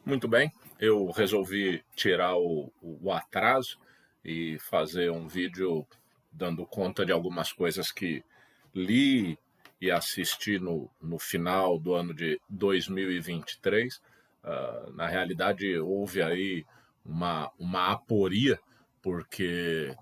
Muito bem, eu resolvi tirar o atraso e fazer um vídeo dando conta de algumas coisas que li e assisti no final do ano de 2023. Na realidade, houve aí uma aporia, porque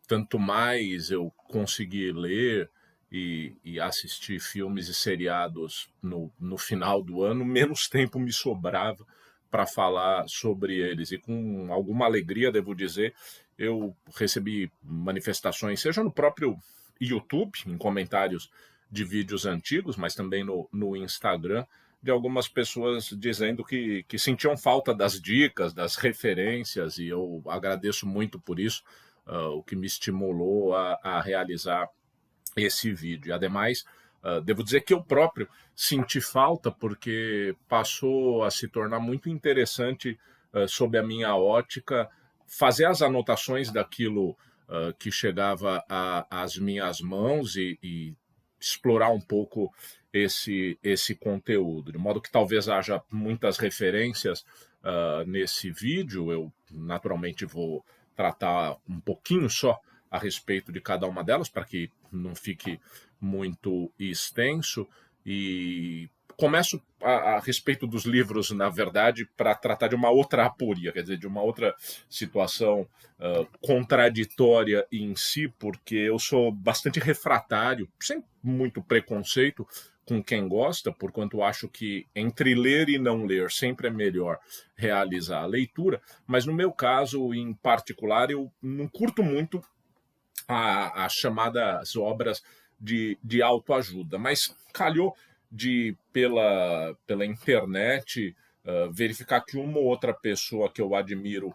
tanto mais eu consegui ler e assistir filmes e seriados no final do ano, menos tempo me sobrava para falar sobre eles. E com alguma alegria, devo dizer, eu recebi manifestações, seja no próprio YouTube, em comentários de vídeos antigos, mas também no Instagram, de algumas pessoas dizendo que sentiam falta das dicas, das referências, e eu agradeço muito por isso, o que me estimulou a realizar esse vídeo. Ademais, devo dizer que eu próprio senti falta, porque passou a se tornar muito interessante, sob a minha ótica, fazer as anotações daquilo que chegava às minhas mãos e explorar um pouco esse conteúdo, de modo que talvez haja muitas referências nesse vídeo. Eu naturalmente vou tratar um pouquinho só a respeito de cada uma delas, para que não fique muito extenso. E começo a respeito dos livros, na verdade, para tratar de uma outra aporia, quer dizer, de uma outra situação contraditória em si, porque eu sou bastante refratário, sem muito preconceito com quem gosta, porquanto acho que entre ler e não ler sempre é melhor realizar a leitura, mas no meu caso em particular eu não curto muito as chamadas obras de autoajuda, mas calhou de, pela internet, verificar que uma ou outra pessoa que eu admiro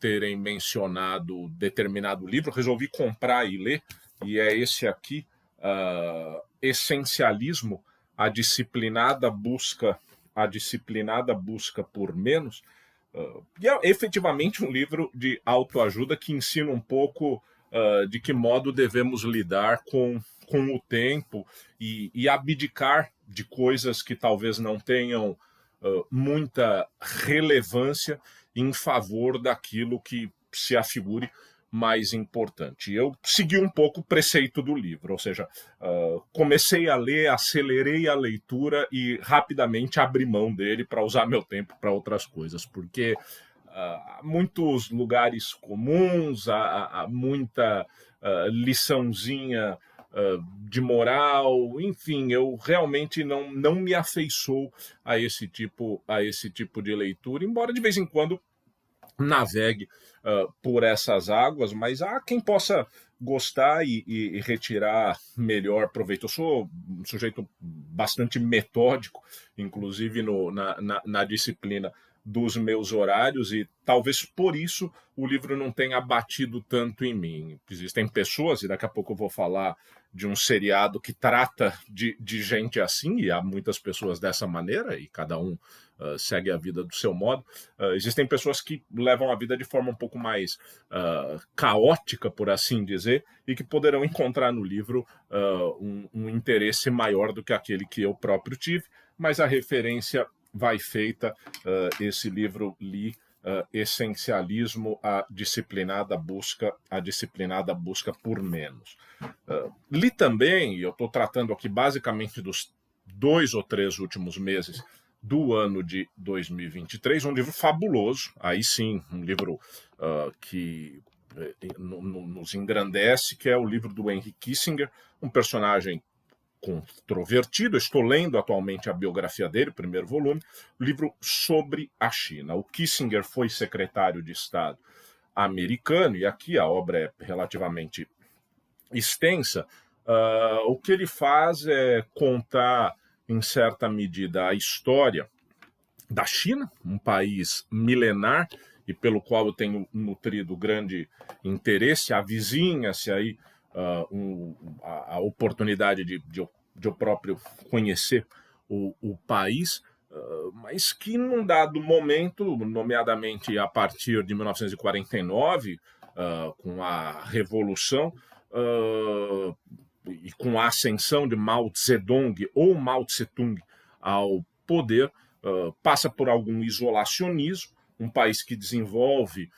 terem mencionado determinado livro, resolvi comprar e ler, e é esse aqui, Essencialismo, a disciplinada busca por menos. E é efetivamente um livro de autoajuda que ensina um pouco de que modo devemos lidar com o tempo e abdicar de coisas que talvez não tenham muita relevância em favor daquilo que se afigure mais importante. Eu segui um pouco o preceito do livro, ou seja, comecei a ler, acelerei a leitura e rapidamente abri mão dele para usar meu tempo para outras coisas, porque há muitos lugares comuns, há muita liçãozinha de moral, enfim, eu realmente não me afeiçoo a esse tipo de leitura, embora de vez em quando navegue por essas águas, mas há quem possa gostar e retirar melhor proveito. Eu sou um sujeito bastante metódico, inclusive na disciplina dos meus horários, e talvez por isso o livro não tenha batido tanto em mim. Existem pessoas, e daqui a pouco eu vou falar de um seriado que trata de gente assim, e há muitas pessoas dessa maneira, e cada um segue a vida do seu modo. Existem pessoas que levam a vida de forma um pouco mais caótica, por assim dizer, e que poderão encontrar no livro um interesse maior do que aquele que eu próprio tive, mas a referência vai feita. Esse livro li, Essencialismo, a disciplinada busca por menos. Li também, e eu estou tratando aqui basicamente dos 2 ou 3 últimos meses do ano de 2023, um livro fabuloso, aí sim, um livro que nos engrandece, que é o livro do Henry Kissinger, um personagem controvertido. Estou lendo atualmente a biografia dele, o primeiro volume, o livro sobre a China. O Kissinger foi secretário de Estado americano, e aqui a obra é relativamente extensa. O que ele faz é contar, em certa medida, a história da China, um país milenar e pelo qual eu tenho nutrido grande interesse. Avizinha-se aí a oportunidade de eu próprio conhecer o país, mas que num dado momento, nomeadamente a partir de 1949, com a Revolução, e com a ascensão de Mao Zedong ou Mao Tse Tung ao poder, passa por algum isolacionismo, um país que desenvolve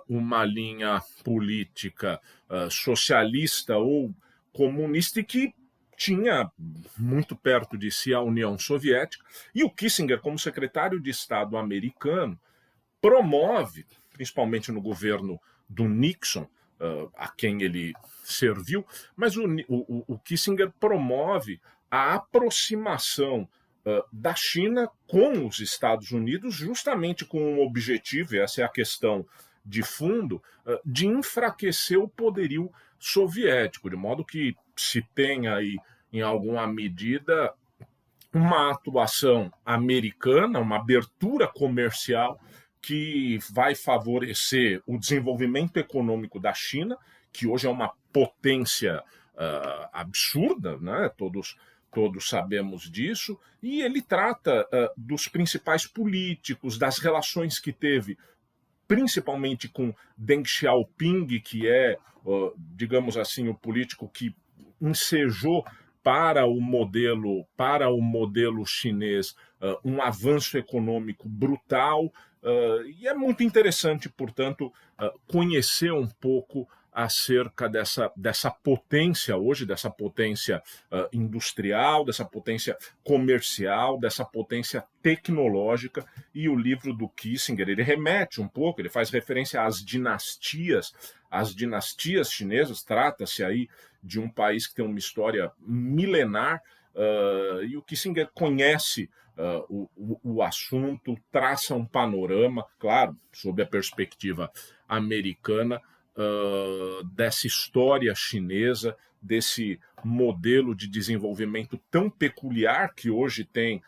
uma linha política socialista ou comunista e que tinha muito perto de si a União Soviética, e o Kissinger, como secretário de Estado americano, promove, principalmente no governo do Nixon, a quem ele serviu, mas o Kissinger promove a aproximação da China com os Estados Unidos, justamente com o objetivo, e essa é a questão de fundo, de enfraquecer o poderio soviético, de modo que se tenha aí, em alguma medida, uma atuação americana, uma abertura comercial que vai favorecer o desenvolvimento econômico da China, que hoje é uma potência absurda, né? Todos sabemos disso, e ele trata dos principais políticos, das relações que teve, principalmente com Deng Xiaoping, que é, digamos assim, o político que ensejou para o modelo chinês um avanço econômico brutal, e é muito interessante, portanto, conhecer um pouco acerca dessa potência hoje, dessa potência industrial, dessa potência comercial, dessa potência tecnológica. E o livro do Kissinger, ele remete um pouco, ele faz referência às dinastias chinesas. Trata-se aí de um país que tem uma história milenar, e o Kissinger conhece o assunto, traça um panorama, claro, sob a perspectiva americana, dessa história chinesa, desse modelo de desenvolvimento tão peculiar que hoje tem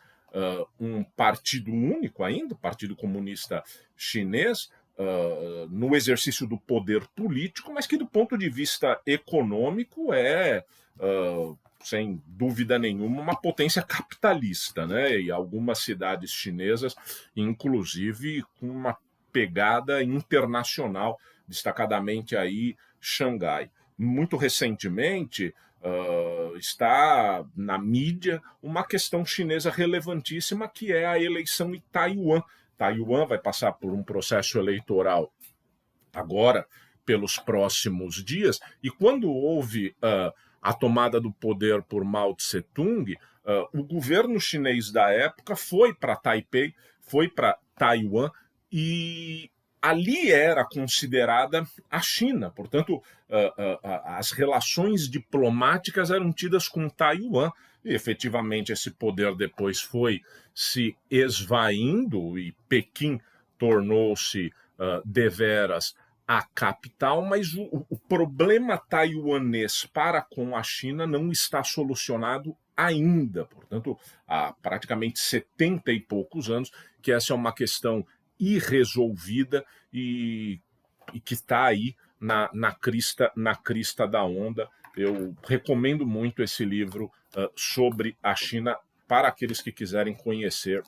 um partido único ainda, o Partido Comunista Chinês, no exercício do poder político, mas que do ponto de vista econômico é, sem dúvida nenhuma, uma potência capitalista, né? E algumas cidades chinesas, inclusive, com uma pegada internacional, destacadamente aí Xangai. Muito recentemente está na mídia uma questão chinesa relevantíssima, que é a eleição em Taiwan. Taiwan vai passar por um processo eleitoral agora, pelos próximos dias, e quando houve a tomada do poder por Mao Tse-tung, o governo chinês da época foi para Taipei, foi para Taiwan, e ali era considerada a China. Portanto, as relações diplomáticas eram tidas com Taiwan, e efetivamente esse poder depois foi se esvaindo e Pequim tornou-se deveras a capital, mas o problema taiwanês para com a China não está solucionado ainda. Portanto, há praticamente 70 e poucos anos que essa é uma questão irresolvida e que está aí na crista da onda. Eu recomendo muito esse livro sobre a China para aqueles que quiserem conhecer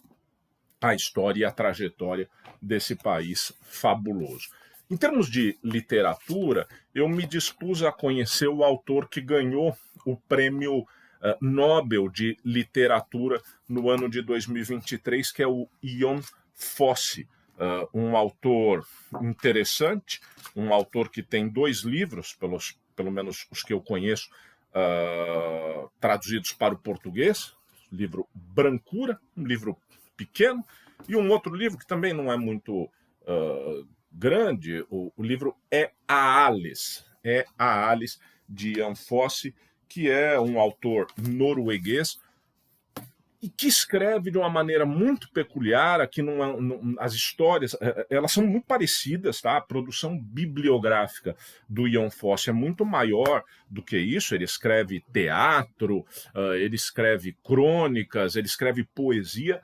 a história e a trajetória desse país fabuloso. Em termos de literatura, eu me dispus a conhecer o autor que ganhou o prêmio Nobel de Literatura no ano de 2023, que é o Ian Fosse, um autor interessante, um autor que tem 2 livros, pelo menos os que eu conheço, traduzidos para o português, o livro Brancura, um livro pequeno, e um outro livro que também não é muito grande, o livro É a Alice, de Ian Fosse, que é um autor norueguês e que escreve de uma maneira muito peculiar. Aqui as histórias elas são muito parecidas, tá? A produção bibliográfica do Ian Fosse é muito maior do que isso. Ele escreve teatro, ele escreve crônicas, ele escreve poesia,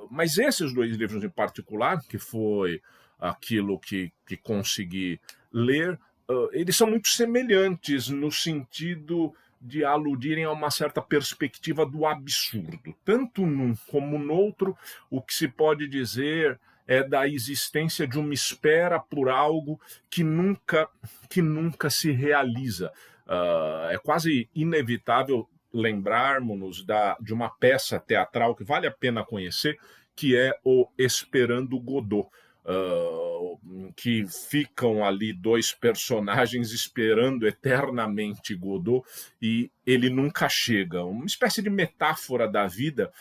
mas esses 2 livros em particular, que foi aquilo que consegui ler, eles são muito semelhantes no sentido de aludirem a uma certa perspectiva do absurdo. Tanto num como no outro, o que se pode dizer é da existência de uma espera por algo que nunca se realiza. É quase inevitável lembrarmos-nos de uma peça teatral que vale a pena conhecer, que é o Esperando Godot, que ficam ali dois personagens esperando eternamente Godot e ele nunca chega. Uma espécie de metáfora da vida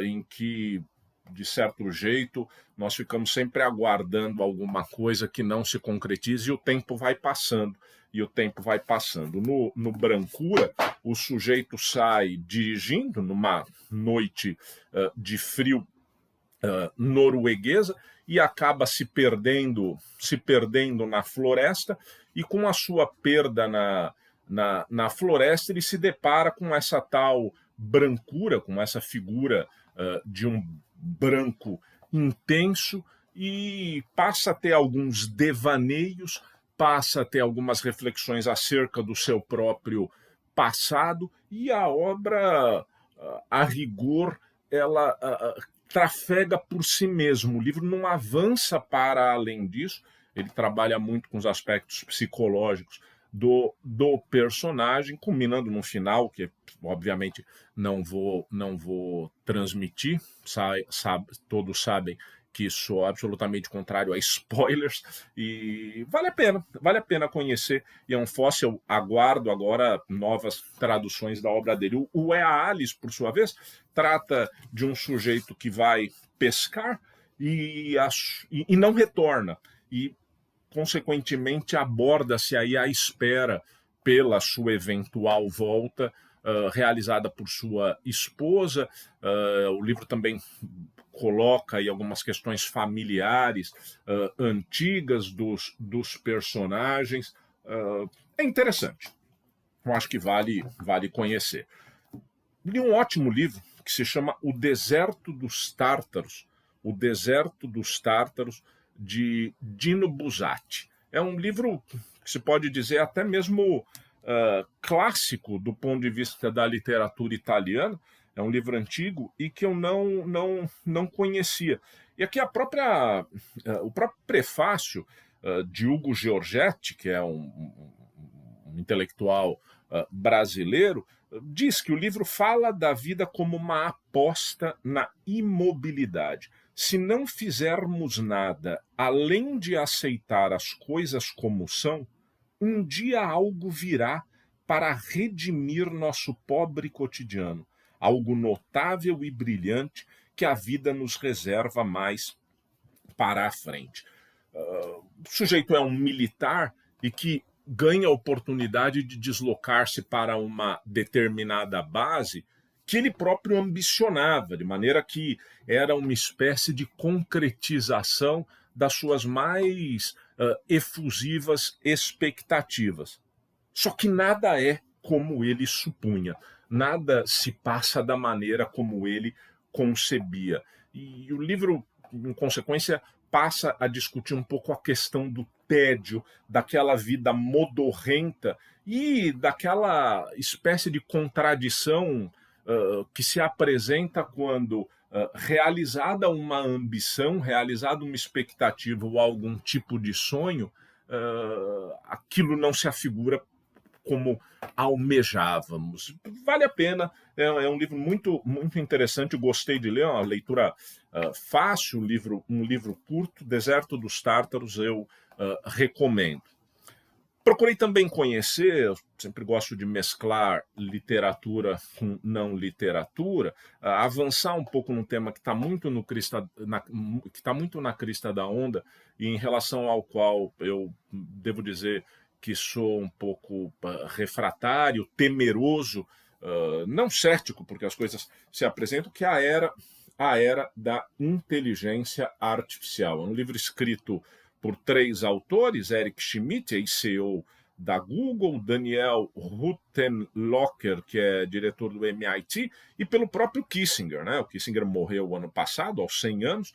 em que, de certo jeito, nós ficamos sempre aguardando alguma coisa que não se concretize e o tempo vai passando. E o tempo vai passando. No Brancura, o sujeito sai dirigindo numa noite de frio norueguesa e acaba se perdendo na floresta, e com a sua perda na floresta ele se depara com essa tal brancura, com essa figura de um branco intenso, e passa a ter alguns devaneios, passa a ter algumas reflexões acerca do seu próprio passado, e a obra, a rigor, ela trafega por si mesmo. O livro não avança para além disso, ele trabalha muito com os aspectos psicológicos do personagem, culminando no final, que obviamente não vou transmitir, todos sabem que sou absolutamente contrário a spoilers, e vale a pena conhecer, e é um fóssil. Eu aguardo agora novas traduções da obra dele. O Ea Alice, por sua vez, trata de um sujeito que vai pescar e não retorna, e consequentemente aborda-se aí a espera pela sua eventual volta, realizada por sua esposa. O livro também coloca aí algumas questões familiares antigas dos personagens. É interessante. Eu acho que vale conhecer. Li um ótimo livro que se chama O Deserto dos Tártaros, de Dino Buzzati. É um livro que se pode dizer até mesmo clássico do ponto de vista da literatura italiana. É um livro antigo e que eu não conhecia. E aqui o próprio prefácio de Ugo Giorgetti, que é um intelectual brasileiro, diz que o livro fala da vida como uma aposta na imobilidade. Se não fizermos nada além de aceitar as coisas como são, um dia algo virá para redimir nosso pobre cotidiano, algo notável e brilhante que a vida nos reserva mais para a frente. O sujeito é um militar e que ganha a oportunidade de deslocar-se para uma determinada base que ele próprio ambicionava, de maneira que era uma espécie de concretização das suas mais efusivas expectativas. Só que nada é como ele supunha, nada se passa da maneira como ele concebia. E o livro, em consequência, passa a discutir um pouco a questão do tédio, daquela vida modorrenta e daquela espécie de contradição que se apresenta quando, realizada uma ambição, realizada uma expectativa ou algum tipo de sonho, aquilo não se afigura como almejávamos. Vale a pena, é um livro muito, muito interessante, eu gostei de ler, é uma leitura fácil, um livro curto. Deserto dos Tártaros eu recomendo. Procurei também conhecer, eu sempre gosto de mesclar literatura com não literatura, avançar um pouco num tema que está muito na crista da onda, e em relação ao qual eu devo dizer que sou um pouco refratário, temeroso, não cético, porque as coisas se apresentam, que é a era da inteligência artificial. É um livro escrito por 3 autores: Eric Schmidt, ex-CEO da Google, Daniel Huttenlocher, que é diretor do MIT, e pelo próprio Kissinger. Né? O Kissinger morreu ano passado, aos 100 anos,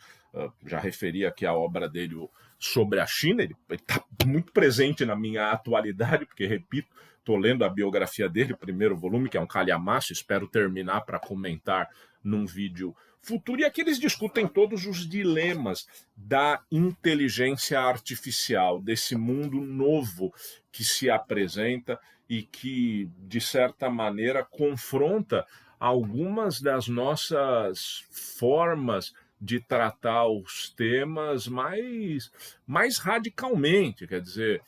já referi aqui a obra dele sobre a China, ele está muito presente na minha atualidade, porque, repito, estou lendo a biografia dele, o primeiro volume, que é um calhamaço, espero terminar para comentar num vídeo futuro, e aqui eles discutem todos os dilemas da inteligência artificial, desse mundo novo que se apresenta e que, de certa maneira, confronta algumas das nossas formas de tratar os temas mais radicalmente, quer dizer,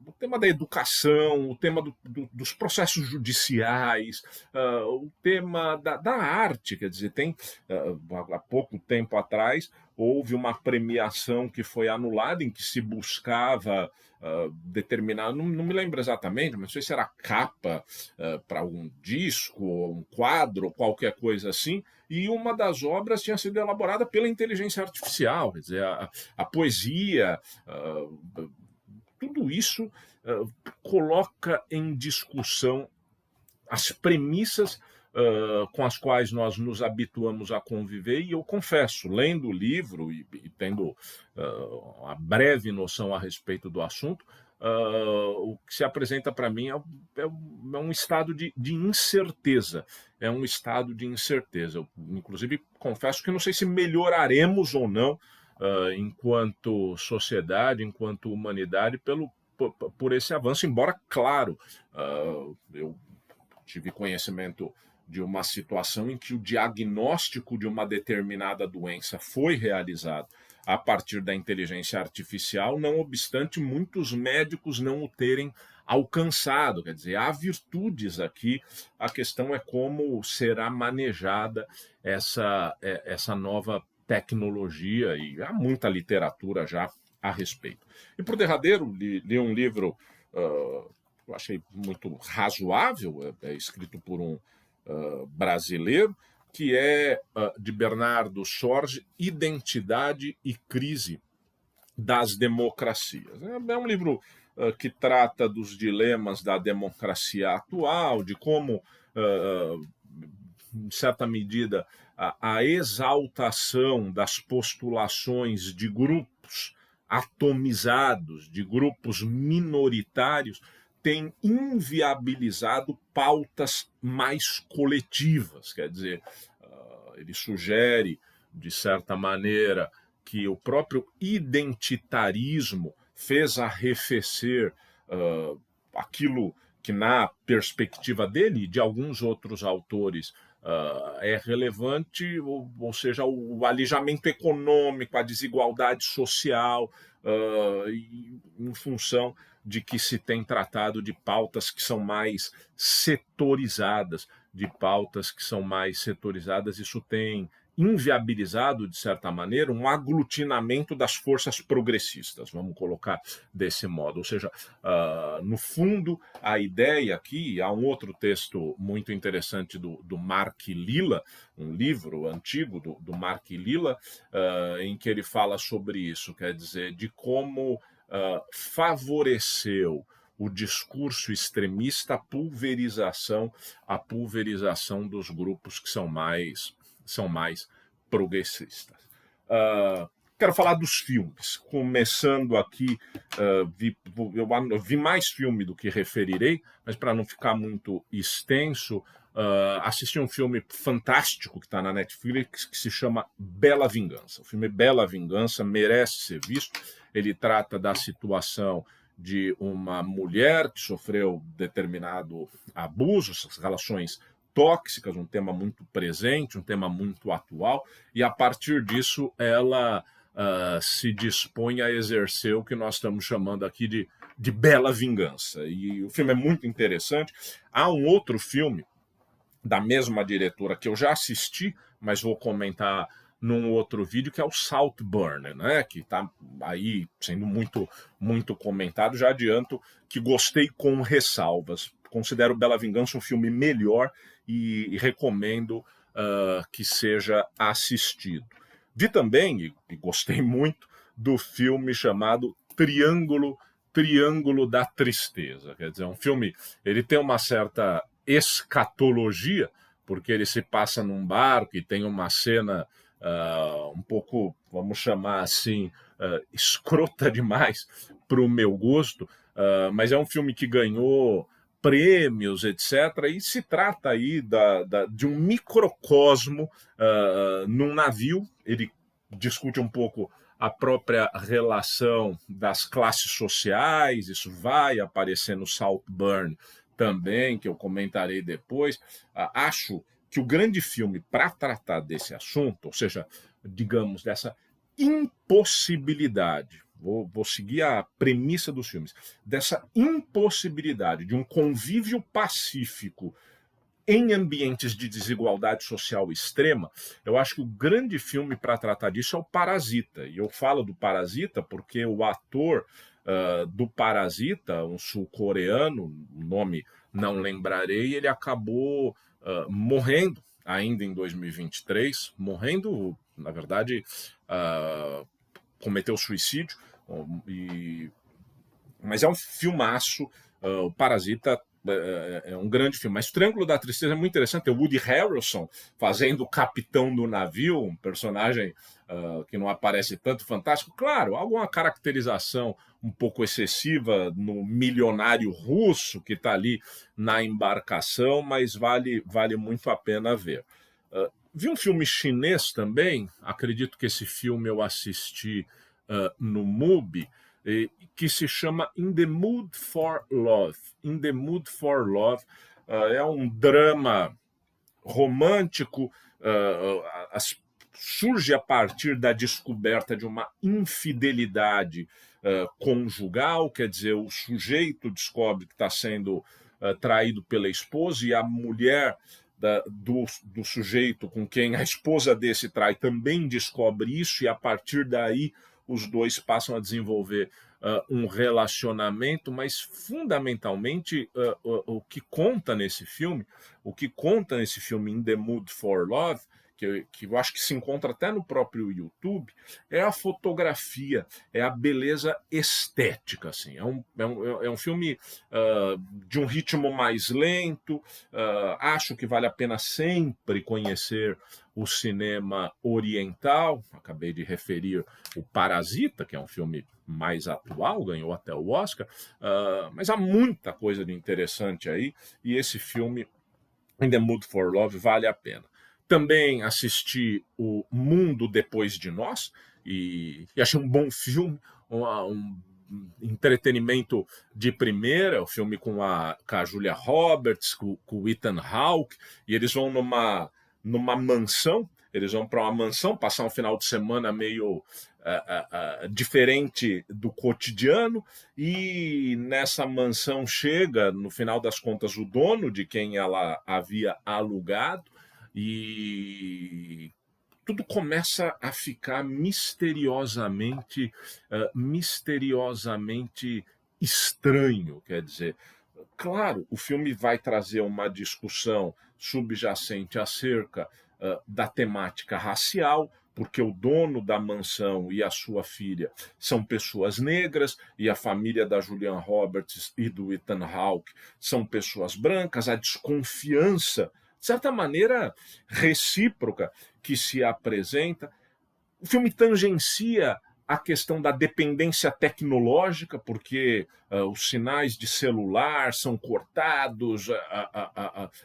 o tema da educação, o tema dos processos judiciais, o tema da arte, quer dizer, tem há pouco tempo atrás houve uma premiação que foi anulada em que se buscava determinar, não me lembro exatamente, mas não sei se era capa para um disco, ou um quadro, ou qualquer coisa assim, e uma das obras tinha sido elaborada pela inteligência artificial, quer dizer, a poesia, tudo isso coloca em discussão as premissas com as quais nós nos habituamos a conviver, e eu confesso, lendo o livro e tendo uma breve noção a respeito do assunto, o que se apresenta para mim é um estado de incerteza. É um estado de incerteza. Eu, inclusive, confesso que não sei se melhoraremos ou não, enquanto sociedade, enquanto humanidade, por esse avanço, embora, claro, eu tive conhecimento de uma situação em que o diagnóstico de uma determinada doença foi realizado a partir da inteligência artificial, não obstante muitos médicos não o terem alcançado. Quer dizer, há virtudes aqui, a questão é como será manejada essa nova tecnologia, e há muita literatura já a respeito. E, por derradeiro, li um livro eu achei muito razoável, escrito por um brasileiro, que é de Bernardo Sorge, Identidade e Crise das Democracias. É um livro que trata dos dilemas da democracia atual, de como, em certa medida, a exaltação das postulações de grupos atomizados, de grupos minoritários, tem inviabilizado pautas mais coletivas. Quer dizer, ele sugere, de certa maneira, que o próprio identitarismo fez arrefecer aquilo que, na perspectiva dele e de alguns outros autores, é relevante, ou seja, o alijamento econômico, a desigualdade social, em função de que se tem tratado de pautas que são mais setorizadas, isso tem inviabilizado, de certa maneira, um aglutinamento das forças progressistas, vamos colocar desse modo. Ou seja, no fundo, a ideia aqui, há um outro texto muito interessante do Mark Lilla, um livro antigo do Mark Lilla, em que ele fala sobre isso, quer dizer, de como favoreceu o discurso extremista a pulverização dos grupos que são mais progressistas. Quero falar dos filmes, começando aqui, eu vi mais filme do que referirei, mas para não ficar muito extenso, assisti um filme fantástico que está na Netflix, que se chama Bela Vingança. O filme Bela Vingança merece ser visto. Ele trata da situação de uma mulher que sofreu determinado abuso, essas relações tóxicas, um tema muito presente, um tema muito atual, e a partir disso ela se dispõe a exercer o que nós estamos chamando aqui de bela vingança. E o filme é muito interessante. Há um outro filme da mesma diretora que eu já assisti, mas vou comentar num outro vídeo, que é o Saltburn, né? Que está aí sendo muito comentado. Já adianto que gostei com ressalvas. Considero Bela Vingança um filme melhor e recomendo que seja assistido. Vi também, e gostei muito, do filme chamado Triângulo da Tristeza. Quer dizer, é um filme, ele tem uma certa escatologia, porque ele se passa num barco e tem uma cena um pouco, vamos chamar assim, escrota demais para o meu gosto, mas é um filme que ganhou prêmios, etc. E se trata aí de um microcosmo num navio. Ele discute um pouco a própria relação das classes sociais, isso vai aparecer no Saltburn também, que eu comentarei depois. Acho que o grande filme para tratar desse assunto, ou seja, digamos, dessa impossibilidade, vou seguir a premissa dos filmes, dessa impossibilidade de um convívio pacífico em ambientes de desigualdade social extrema, eu acho que o grande filme para tratar disso é o Parasita. E eu falo do Parasita porque o ator do Parasita, um sul-coreano, o nome não lembrarei, ele acabou morrendo ainda em 2023, morrendo, na verdade, cometeu suicídio, mas é um filmaço, o Parasita é um grande filme. Mas Triângulo da Tristeza é muito interessante. Tem o Woody Harrelson fazendo o capitão do navio, um personagem que não aparece tanto, fantástico. Claro, alguma caracterização um pouco excessiva no milionário russo que está ali na embarcação, mas vale muito a pena ver. Vi um filme chinês também, acredito que esse filme eu assisti no MUBI, que se chama In the Mood for Love. In the Mood for Love é um drama romântico, surge a partir da descoberta de uma infidelidade conjugal, quer dizer, o sujeito descobre que está sendo traído pela esposa e a mulher do sujeito com quem a esposa desse trai também descobre isso, e a partir daí os dois passam a desenvolver um relacionamento, mas fundamentalmente o que conta nesse filme In the Mood for Love, que eu acho que se encontra até no próprio YouTube, é a fotografia, é a beleza estética. Assim. É um filme de um ritmo mais lento. Acho que vale a pena sempre conhecer o cinema oriental. Acabei de referir o Parasita, que é um filme mais atual, ganhou até o Oscar, mas há muita coisa de interessante aí, e esse filme, In the Mood for Love, vale a pena. Também assisti o Mundo Depois de Nós, e achei um bom filme, um entretenimento de primeira, o filme com a Julia Roberts, com o Ethan Hawke, e eles vão numa mansão, eles vão para uma mansão, passar um final de semana meio diferente do cotidiano, e nessa mansão chega, no final das contas, o dono de quem ela havia alugado, e tudo começa a ficar misteriosamente estranho. Quer dizer, claro, o filme vai trazer uma discussão subjacente acerca da temática racial, porque o dono da mansão e a sua filha são pessoas negras, e a família da Julianne Roberts e do Ethan Hawke são pessoas brancas. A desconfiança, de certa maneira, recíproca, que se apresenta. O filme tangencia a questão da dependência tecnológica, porque os sinais de celular são cortados,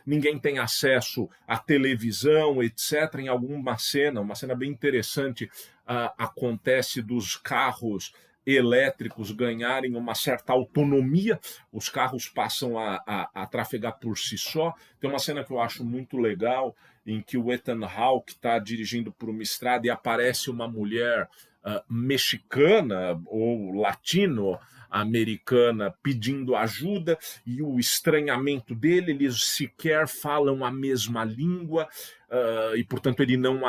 ninguém tem acesso à televisão, etc. Em alguma cena, uma cena bem interessante, acontece dos carros elétricos ganharem uma certa autonomia, os carros passam a trafegar por si só. Tem uma cena que eu acho muito legal, em que o Ethan Hawke está dirigindo por uma estrada e aparece uma mulher mexicana ou latino-americana pedindo ajuda, e o estranhamento dele, eles sequer falam a mesma língua, e portanto ele não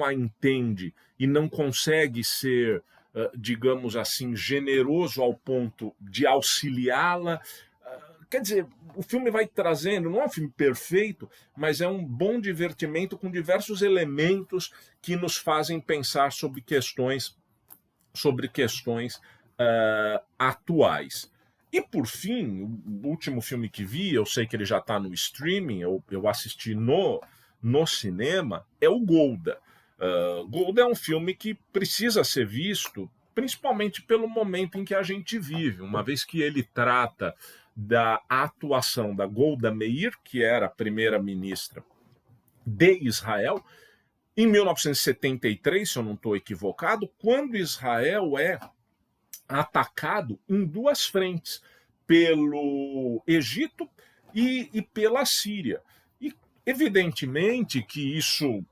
a entende e não consegue ser, digamos assim, generoso ao ponto de auxiliá-la. Quer dizer, o filme vai trazendo, não é um filme perfeito, mas é um bom divertimento com diversos elementos que nos fazem pensar sobre questões atuais. E, por fim, o último filme que vi, eu sei que ele já está no streaming, eu assisti no cinema, é o Golda. Golda é um filme que precisa ser visto, principalmente pelo momento em que a gente vive, uma vez que ele trata da atuação da Golda Meir, que era a primeira-ministra de Israel, em 1973, se eu não estou equivocado, quando Israel é atacado em duas frentes, pelo Egito e pela Síria. E evidentemente que isso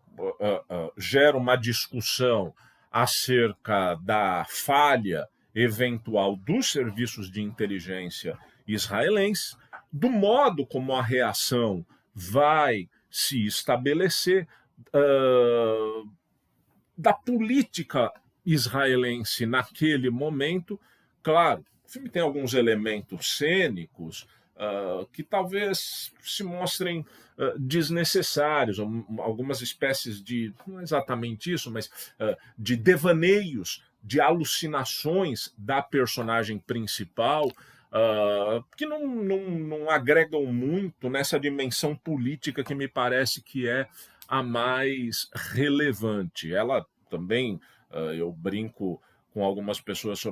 gera uma discussão acerca da falha eventual dos serviços de inteligência israelenses, do modo como a reação vai se estabelecer, da política israelense naquele momento. Claro, o filme tem alguns elementos cênicos que talvez se mostrem desnecessários, algumas espécies de, não é exatamente isso, mas de devaneios, de alucinações da personagem principal, que não agregam muito nessa dimensão política que me parece que é a mais relevante. Ela também, eu brinco com algumas pessoas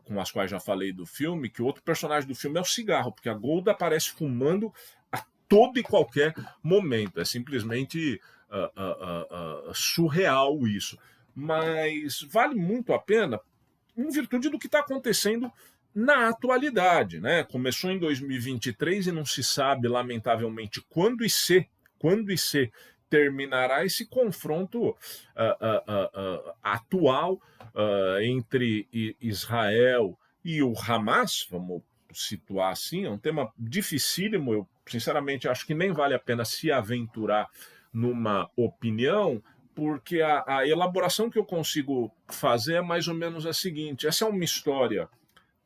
com as quais já falei do filme, que o outro personagem do filme é o cigarro, porque a Golda aparece fumando a todo e qualquer momento. É simplesmente surreal isso. Mas vale muito a pena em virtude do que está acontecendo na atualidade, né? Começou em 2023 e não se sabe, lamentavelmente, quando e se terminará esse confronto atual entre Israel e o Hamas, vamos situar assim. É um tema dificílimo. Eu, sinceramente, acho que nem vale a pena se aventurar numa opinião, porque a elaboração que eu consigo fazer é mais ou menos a seguinte: essa é uma história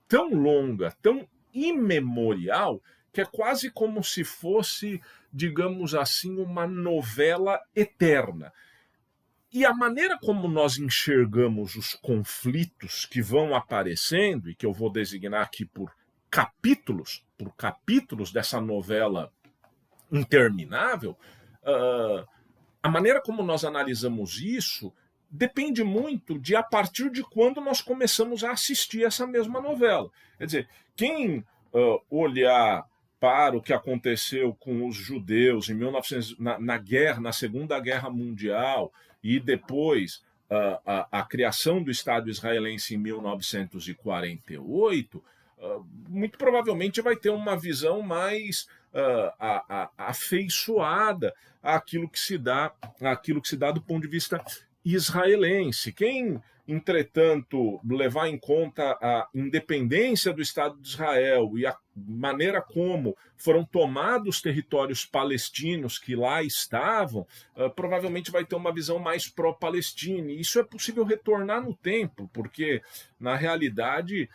tão longa, tão imemorial, que é quase como se fosse, digamos assim, uma novela eterna. E a maneira como nós enxergamos os conflitos que vão aparecendo, e que eu vou designar aqui por capítulos dessa novela interminável, a maneira como nós analisamos isso depende muito de a partir de quando nós começamos a assistir essa mesma novela. Quer dizer, quem olhar para o que aconteceu com os judeus em 1900, na Segunda Guerra Mundial, e depois a criação do Estado israelense em 1948, muito provavelmente vai ter uma visão mais afeiçoada àquilo que se dá do ponto de vista israelense. Quem, entretanto, levar em conta a independência do Estado de Israel e a maneira como foram tomados os territórios palestinos que lá estavam, provavelmente vai ter uma visão mais pró-Palestina. E isso é possível retornar no tempo, porque, na realidade,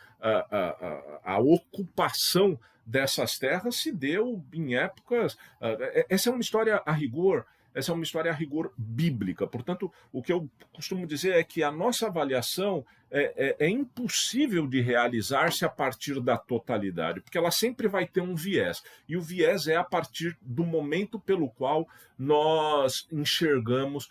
a ocupação dessas terras se deu em épocas. Essa é uma história a rigor. Essa é uma história a rigor bíblica. Portanto, o que eu costumo dizer é que a nossa avaliação é impossível de realizar-se a partir da totalidade, porque ela sempre vai ter um viés. E o viés é a partir do momento pelo qual nós enxergamos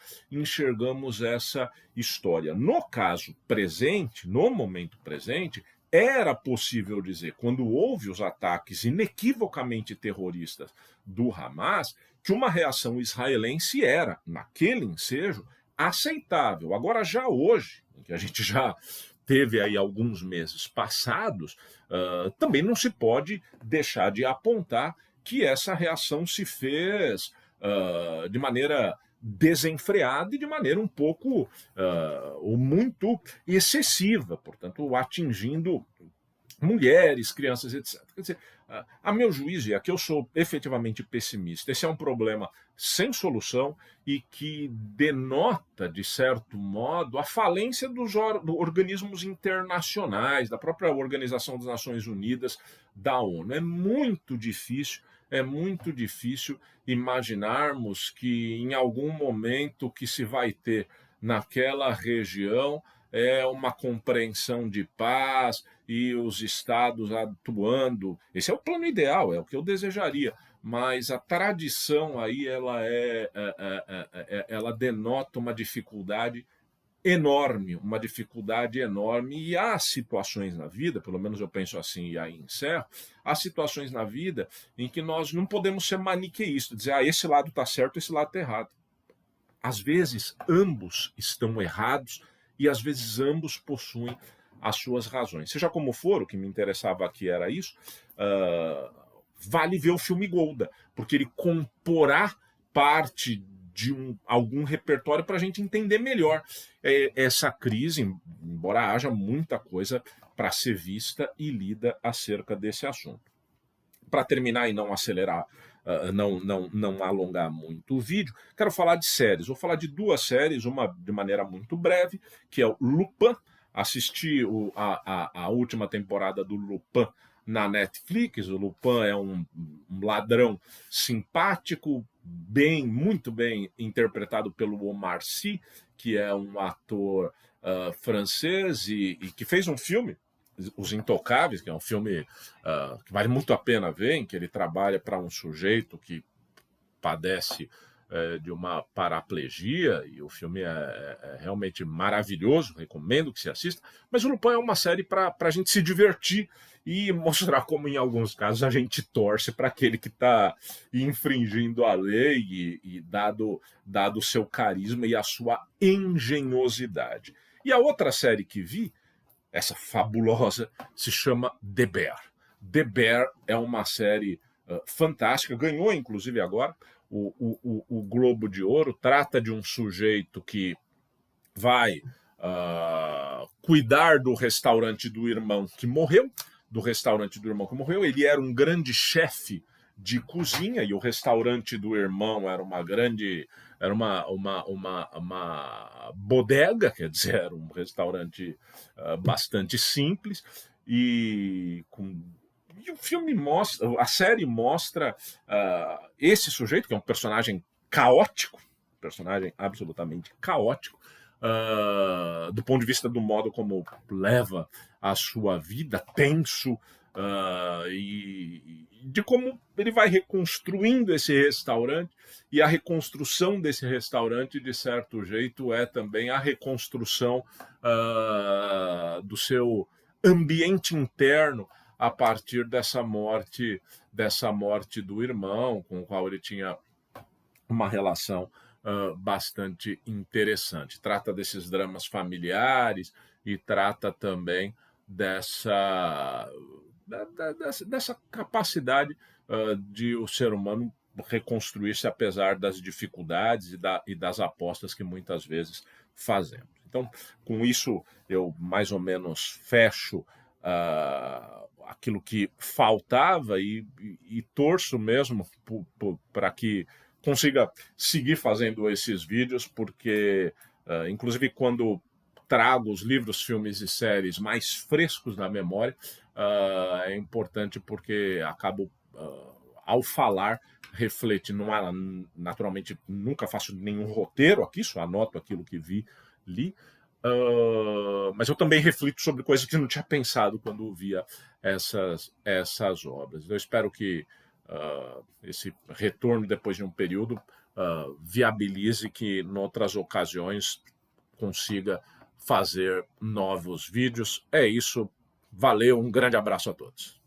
essa história. No caso presente, no momento presente, era possível dizer, quando houve os ataques inequivocamente terroristas do Hamas, que uma reação israelense era, naquele ensejo, aceitável. Agora, já hoje, que a gente já teve aí alguns meses passados, também não se pode deixar de apontar que essa reação se fez de maneira desenfreada e de maneira um pouco ou muito excessiva, portanto, atingindo mulheres, crianças, etc. Quer dizer, a meu juízo, e aqui eu sou efetivamente pessimista, esse é um problema sem solução e que denota, de certo modo, a falência dos organismos internacionais, da própria Organização das Nações Unidas, da ONU. É muito difícil imaginarmos que em algum momento que se vai ter naquela região é uma compreensão de paz e os estados atuando. Esse é o plano ideal, é o que eu desejaria. Mas a tradição aí ela denota uma dificuldade enorme, uma dificuldade enorme, e há situações na vida, pelo menos eu penso assim e aí encerro, há situações na vida em que nós não podemos ser maniqueístas, dizer, esse lado está certo, esse lado está errado. Às vezes, ambos estão errados e às vezes ambos possuem as suas razões. Seja como for, o que me interessava aqui era isso, vale ver o filme Golda, porque ele comporá parte de algum repertório para a gente entender melhor essa crise, embora haja muita coisa para ser vista e lida acerca desse assunto. Para terminar e não acelerar, não alongar muito o vídeo, quero falar de séries. Vou falar de duas séries, uma de maneira muito breve, que é o Lupin. Assisti a última temporada do Lupin na Netflix. O Lupin é um ladrão simpático, muito bem interpretado pelo Omar Sy, que é um ator francês e que fez um filme, Os Intocáveis, que é um filme que vale muito a pena ver, em que ele trabalha para um sujeito que padece de uma paraplegia, e o filme é realmente maravilhoso, recomendo que se assista, mas o Lupin é uma série para a gente se divertir e mostrar como, em alguns casos, a gente torce para aquele que está infringindo a lei e dado o seu carisma e a sua engenhosidade. E a outra série que vi, essa fabulosa, se chama The Bear. The Bear é uma série fantástica, ganhou inclusive agora o Globo de Ouro, trata de um sujeito que vai cuidar do restaurante do irmão que morreu, ele era um grande chefe de cozinha e o restaurante do irmão era uma bodega, quer dizer, era um restaurante bastante simples e o filme mostra, a série mostra esse sujeito, que é um personagem caótico, personagem absolutamente caótico, do ponto de vista do modo como leva a sua vida, tenso, e de como ele vai reconstruindo esse restaurante, e a reconstrução desse restaurante, de certo jeito, é também a reconstrução do seu ambiente interno a partir dessa morte do irmão, com o qual ele tinha uma relação bastante interessante. Trata desses dramas familiares e trata também dessa capacidade de o ser humano reconstruir-se apesar das dificuldades e das apostas que muitas vezes fazemos. Então, com isso, eu mais ou menos fecho aquilo que faltava e torço mesmo para que consiga seguir fazendo esses vídeos, porque, inclusive, quando trago os livros, filmes e séries mais frescos na memória, é importante porque acabo, ao falar, refletindo. Naturalmente, nunca faço nenhum roteiro aqui, só anoto aquilo que li, mas eu também reflito sobre coisas que não tinha pensado quando via essas obras. Eu espero que esse retorno depois de um período viabilize que, em outras ocasiões, consiga fazer novos vídeos. É isso. Valeu, um grande abraço a todos.